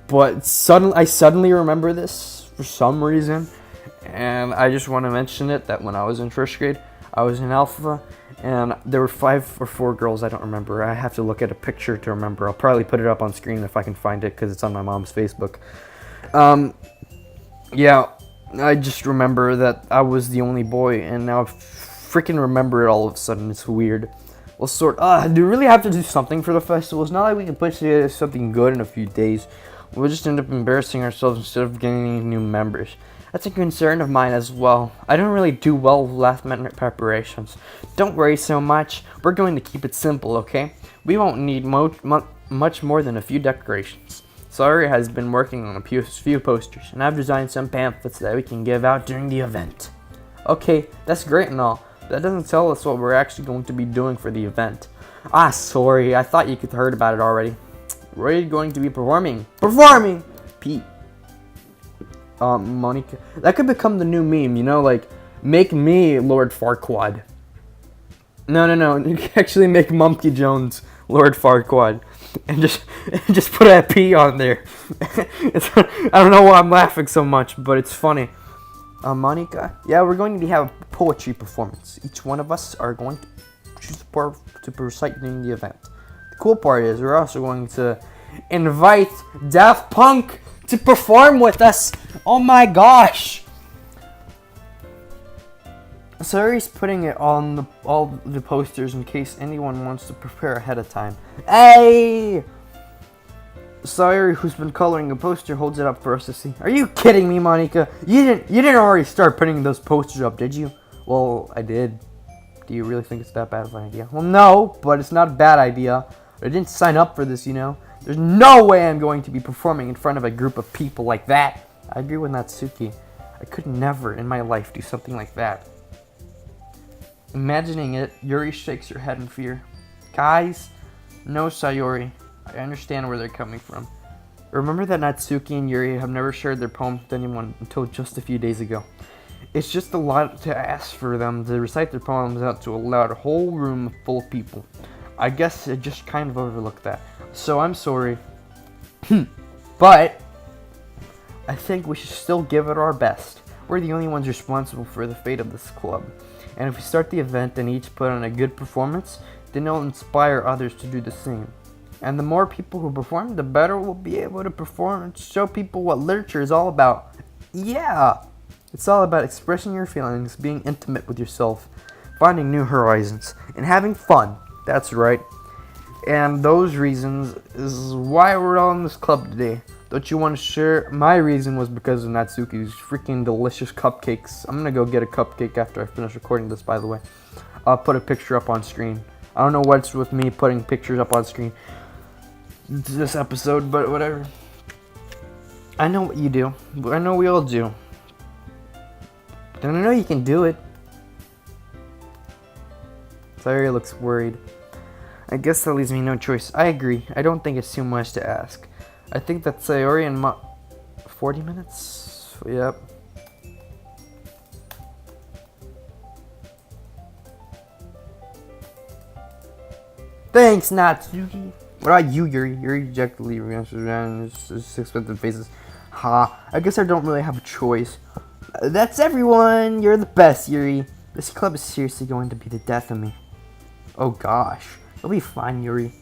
Speaker 2: but I suddenly remember this for some reason. And I just want to mention it, that when I was in 1st grade, I was in Alpha, and there were 5 or 4 girls, I don't remember. I have to look at a picture to remember. I'll probably put it up on screen if I can find it, because it's on my mom's Facebook. Yeah, I just remember that I was the only boy, and now I freaking remember it all of a sudden. It's weird. Well, do you really have to do something for the festival? It's not like we can put together something good in a few days. We'll just end up embarrassing ourselves instead of getting new members. That's a concern of mine as well. I don't really do well with last-minute preparations. Don't worry so much. We're going to keep it simple, okay? We won't need much more than a few decorations. Sayori has been working on a few posters, and I've designed some pamphlets that we can give out during the event. Okay, that's great and all. That doesn't tell us what we're actually going to be doing for the event. Sorry. I thought you could have heard about it already. We're going to be performing. Performing! Pete. Monica. That could become the new meme, like, make me Lord Farquaad. No. You can actually make Mumpy Jones Lord Farquaad. And just put a P on there. I don't know why I'm laughing so much, but it's funny. Monica? Yeah, we're going to have a poetry performance. Each one of us are going to choose a poem to recite during the event. The cool part is we're also going to invite Daft Punk to perform with us. Oh my gosh! Sayori's putting it on all the posters in case anyone wants to prepare ahead of time. Hey! Sayori, who's been coloring a poster, holds it up for us to see. Are you kidding me, Monica? You didn't already start putting those posters up, did you? Well, I did. Do you really think it's that bad of an idea? Well, no, but it's not a bad idea. I didn't sign up for this, There's no way I'm going to be performing in front of a group of people like that. I agree with Natsuki. I could never in my life do something like that. Imagining it, Yuri shakes her head in fear. Guys, no, Sayori. I understand where they're coming from. Remember that Natsuki and Yuri have never shared their poems with anyone until just a few days ago. It's just a lot to ask for them to recite their poems out to a whole room full of people. I guess I just kind of overlooked that. So I'm sorry. But I think we should still give it our best. We're the only ones responsible for the fate of this club. And if we start the event and each put on a good performance, then it'll inspire others to do the same. And the more people who perform, the better we'll be able to perform and show people what literature is all about. Yeah! It's all about expressing your feelings, being intimate with yourself, finding new horizons, and having fun. That's right. And those reasons is why we're all in this club today. Don't you want to share? My reason was because of Natsuki's freaking delicious cupcakes. I'm gonna go get a cupcake after I finish recording this, by the way. I'll put a picture up on screen. I don't know what's with me putting pictures up on screen this episode, but whatever. I know what you do. I know we all do. And I know you can do it. Sayori looks worried. I guess that leaves me no choice. I agree. I don't think it's too much to ask. I think that Sayori and 40 minutes? Yep. Thanks, Natsuki. What about you, Yuri? Yuri ejectedly answers around his expensive faces. Ha, I guess I don't really have a choice. That's everyone. You're the best, Yuri. This club is seriously going to be the death of me. Oh gosh. It'll be fine, Yuri.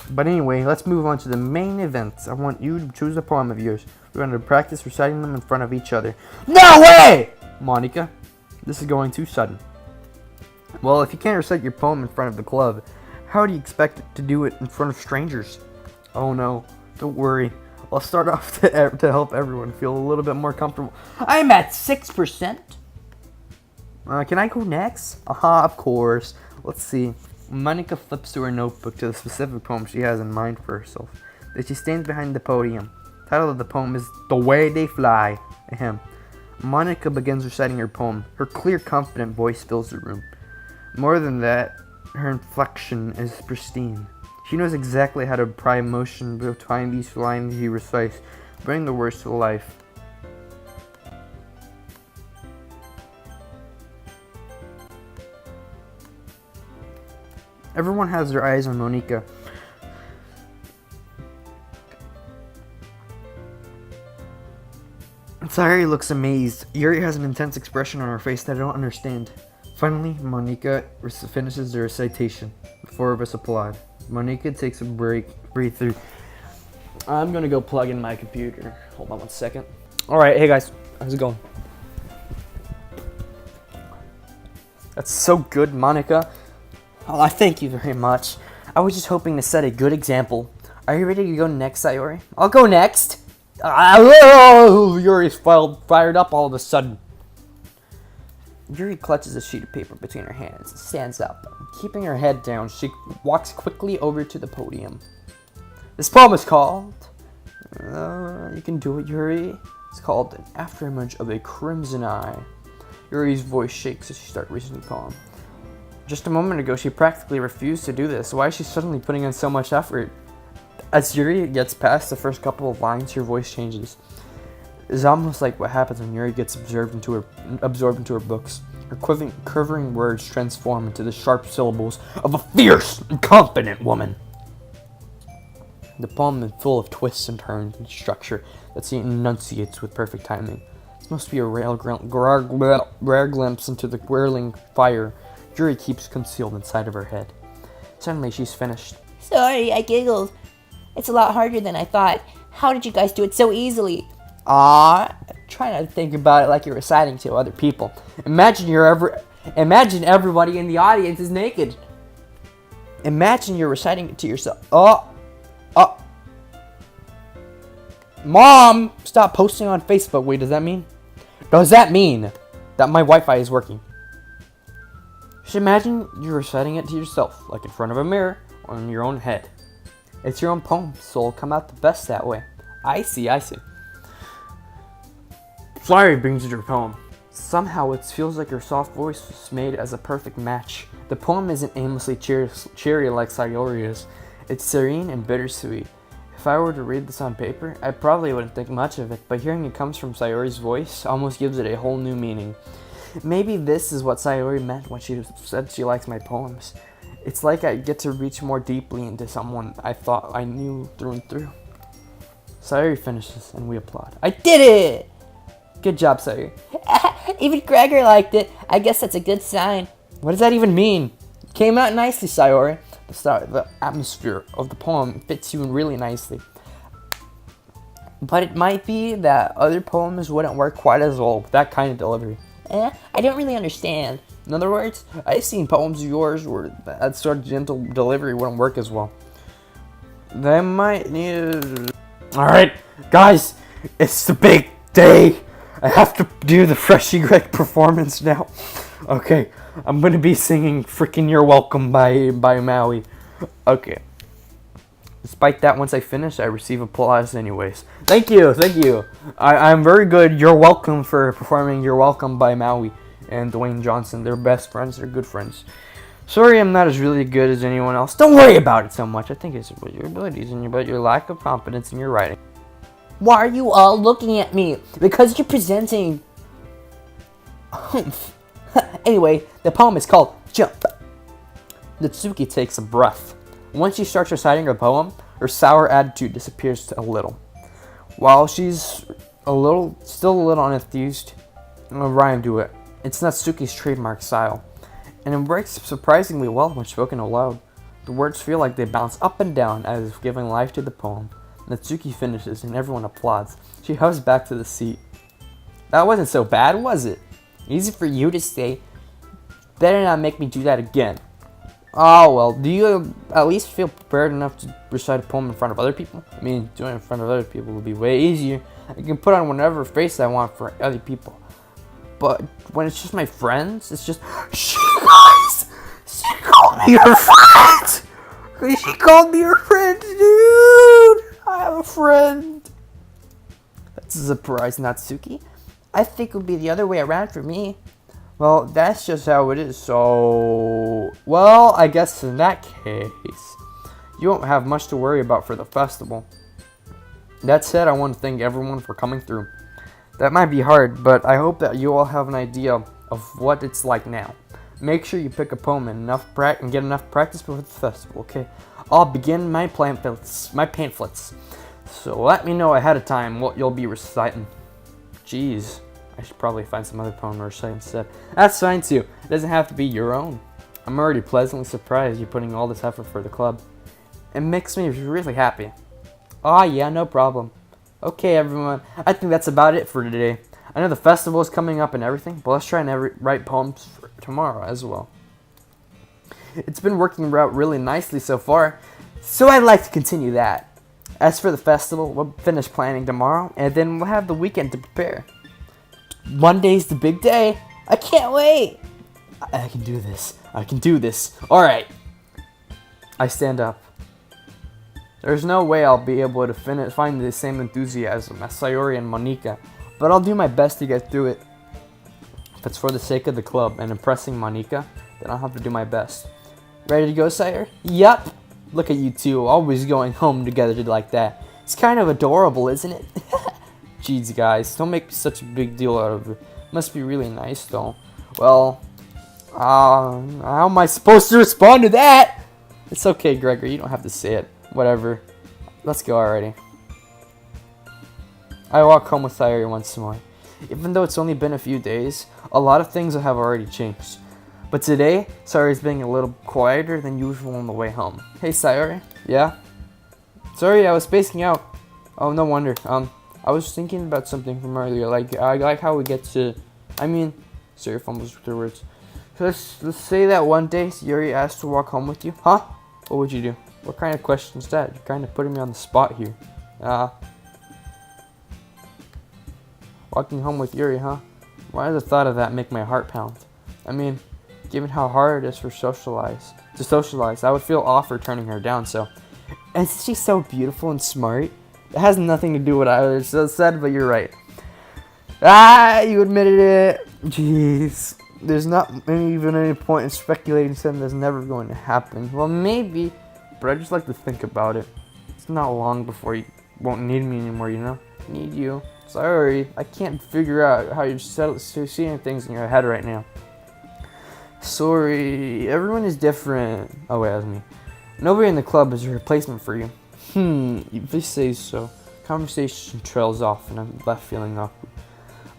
Speaker 2: But anyway, let's move on to the main events. I want you to choose a poem of yours. We're going to practice reciting them in front of each other. No way! Monica, this is going too sudden. Well, if you can't recite your poem in front of the club, how do you expect to do it in front of strangers? Oh no, don't worry. I'll start off to help everyone feel a little bit more comfortable. I'm at 6%. Can I go next? Aha, of course. Let's see. Monica flips to her notebook to the specific poem she has in mind for herself. Then she stands behind the podium. The title of the poem is The Way They Fly. Ahem. Monica begins reciting her poem. Her clear, confident voice fills the room. More than that, her inflection is pristine. She knows exactly how to apply emotion behind these lines she recites, bring the words to life. Everyone has their eyes on Monica. Sayori looks amazed. Yuri has an intense expression on her face that I don't understand. Finally, Monica finishes the recitation. The four of us applaud. Monica takes a breather.
Speaker 1: I'm gonna go plug in my computer. Hold on one second. Alright, hey guys, how's it going? That's so good, Monica. Oh, I thank you very much. I was just hoping to set a good example. Are you ready to go next, Sayori? I'll go next. Yuri's fired up all of a sudden. Yuri clutches a sheet of paper between her hands and stands up. Keeping her head down, she walks quickly over to the podium. This poem is called... you can do it, Yuri. It's called An Afterimage of a Crimson Eye. Yuri's voice shakes as she starts reading the poem. Just a moment ago, she practically refused to do this. Why is she suddenly putting in so much effort? As Yuri gets past the first couple of lines, her voice changes. It's almost like what happens when Yuri gets absorbed into her books. Her quivering words transform into the sharp syllables of a fierce and confident woman. The poem is full of twists and turns and structure that she enunciates with perfect timing. This must be a rare glimpse into the whirling fire Yuri keeps concealed inside of her head. Suddenly, she's finished.
Speaker 4: Sorry, I giggled. It's a lot harder than I thought. How did you guys do it so easily?
Speaker 3: Try not to think about it like you're reciting to other people. Imagine everybody in the audience is naked. Imagine you're reciting it to yourself. Mom, stop posting on Facebook. Wait, does that mean that my Wi-Fi is working? Just imagine you're reciting it to yourself, like in front of a mirror or in your own head. It's your own poem, so it'll come out the best that way. I see. Sayori brings you her poem. Somehow it feels like her soft voice was made as a perfect match. The poem isn't aimlessly cheery like Sayori is. It's serene and bittersweet. If I were to read this on paper, I probably wouldn't think much of it, but hearing it comes from Sayori's voice almost gives it a whole new meaning. Maybe this is what Sayori meant when she said she likes my poems. It's like I get to reach more deeply into someone I thought I knew through and through. Sayori finishes and we applaud. I did it! Good job, Sayori.
Speaker 4: Even Gregr liked it. I guess that's a good sign.
Speaker 3: What does that even mean? Came out nicely, Sayori. The atmosphere of the poem fits you in really nicely. But it might be that other poems wouldn't work quite as well with that kind of delivery.
Speaker 4: I don't really understand.
Speaker 3: In other words, I've seen poems of yours where that sort of gentle delivery wouldn't work as well. They might need... Alright, guys, it's the big day. I have to do the Freshie Greg performance now. Okay, I'm gonna be singing freaking You're Welcome by Maui. Okay. Despite that, once I finish, I receive applause anyways. Thank you. I'm very good. You're welcome for performing You're Welcome by Maui and Dwayne Johnson. They're best friends. They're good friends. Sorry I'm not as really good as anyone else. Don't worry about it so much. I think it's about your abilities and about your lack of confidence in your writing.
Speaker 4: Why are you all looking at me? Because you're presenting.
Speaker 3: Anyway, the poem is called Jump. Natsuki takes a breath. Once she starts reciting her poem, her sour attitude disappears a little. While she's still a little unenthused, I'm gonna rhyme to it. It's Natsuki's trademark style, and it works surprisingly well when spoken aloud. The words feel like they bounce up and down as if giving life to the poem. Natsuki finishes and everyone applauds. She huffs back to the seat. That wasn't so bad, was it? Easy for you to say. Better not make me do that again. Oh, well, do you at least feel prepared enough to recite a poem in front of other people? I mean, doing it in front of other people would be way easier. I can put on whatever face I want for other people. But when it's just my friends, it's just... She called me her friend! She called me her friend, dude! I have a friend. That's a surprise, Natsuki.
Speaker 4: I think it would be the other way around for me.
Speaker 3: Well, that's just how it is, so... Well, I guess in that case, you won't have much to worry about for the festival. That said, I want to thank everyone for coming through. That might be hard, but I hope that you all have an idea of what it's like now. Make sure you pick a poem and get enough practice before the festival, okay? I'll begin my pamphlets. So let me know ahead of time what you'll be reciting. Jeez. I should probably find some other poem to recite instead. That's fine too. It doesn't have to be your own. I'm already pleasantly surprised you're putting all this effort for the club. It makes me really happy. Ah, yeah, no problem. Okay, everyone. I think that's about it for today. I know the festival is coming up and everything, but let's try and write poems for tomorrow as well. It's been working out really nicely so far, so I'd like to continue that. As for the festival, we'll finish planning tomorrow, and then we'll have the weekend to prepare. Monday's the big day. I can't wait. I can do this. Alright. I stand up. There's no way I'll be able to find the same enthusiasm as Sayori and Monika, but I'll do my best to get through it. If it's for the sake of the club and impressing Monika, then I'll have to do my best. Ready to go, Sayori? Yup. Look at you two, always going home together like that. It's kind of adorable, isn't it? Jeez, guys, don't make such a big deal out of it. Must be really nice, though. Well, how am I supposed to respond to that? It's okay, Gregr, you don't have to say it. Whatever. Let's go already. I walk home with Sayori once more. Even though it's only been a few days, a lot of things have already changed. But today, Sayori's being a little quieter than usual on the way home. Hey, Sayori. Yeah? Sorry, I was spacing out. Oh, no wonder. I was thinking about something from earlier. I like how we get to... Sayori fumbles with her words. Let's say that one day Sayori asked to walk home with you. Huh? What would you do? What kind of question is that? You're kind of putting me on the spot here. Walking home with Yuri, huh? Why does the thought of that make my heart pound? Given how hard it is to socialize, I would feel off for turning her down, so... Isn't she so beautiful and smart? It has nothing to do with what I just said, but you're right. You admitted it. Jeez. There's not even any point in speculating something that's never going to happen. Well, maybe, but I just like to think about it. It's not long before you won't need me anymore, you know? Need you. Sorry, I can't figure out how you're seeing things in your head right now. Sorry, everyone is different. Oh wait, that was me. Nobody in the club is a replacement for you. If you say so. Conversation trails off and I'm left feeling awkward.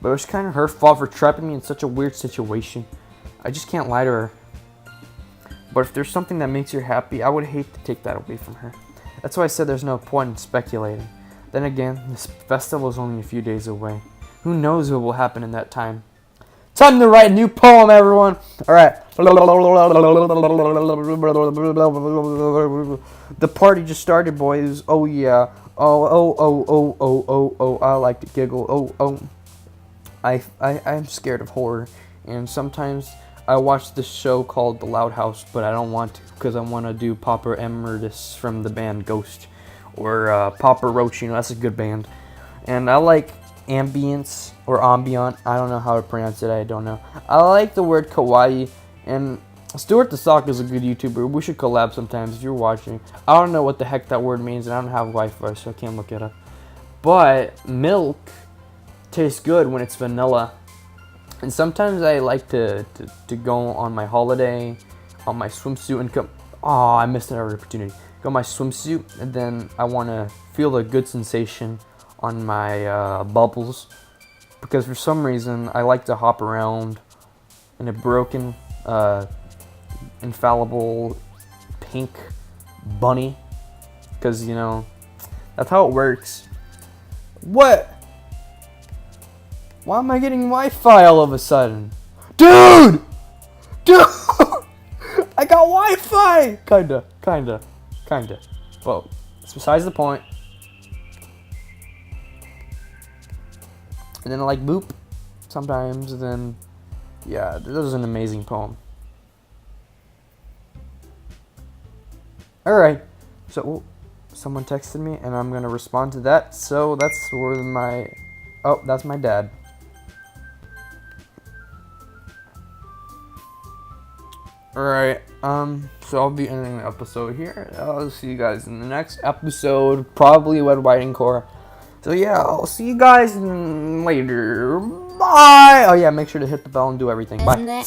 Speaker 1: But it was kind of her fault for trapping me in such a weird situation. I just can't lie to her. But if there's something that makes her happy, I would hate to take that away from her. That's why I said there's no point in speculating. Then again, this festival is only a few days away. Who knows what will happen in that time? Time to write a new poem, everyone! Alright. The party just started, boys. Oh, yeah. Oh, I like to giggle. I'm scared of horror. And sometimes I watch this show called The Loud House, but I don't want to because I want to do Papa Emeritus from the band Ghost. Or Papa Roach, that's a good band. And I like ambience or ambient. I don't know how to pronounce it. I don't know. I like the word kawaii. And Stuart the Sock is a good YouTuber. We should collab sometimes if you're watching. I don't know what the heck that word means, and I don't have Wi-Fi, so I can't look it up. But milk tastes good when it's vanilla. And sometimes I like to go on my holiday, on my swimsuit, and come. Oh, I missed another opportunity. Go on my swimsuit, and then I want to feel the good sensation on my bubbles. Because for some reason, I like to hop around in a broken, infallible pink bunny. Because, that's how it works. What? Why am I getting Wi-Fi all of a sudden? Dude! I got Wi-Fi! Kinda. Well, it's besides the point. And then I like boop sometimes, and then, yeah, this is an amazing poem. Alright, so someone texted me, and I'm gonna respond to that. So that's where that's my dad. Alright, so I'll be ending the episode here. I'll see you guys in the next episode, probably Red Whiting Core. So yeah, I'll see you guys later. Bye! Oh yeah, make sure to hit the bell and do everything. Bye.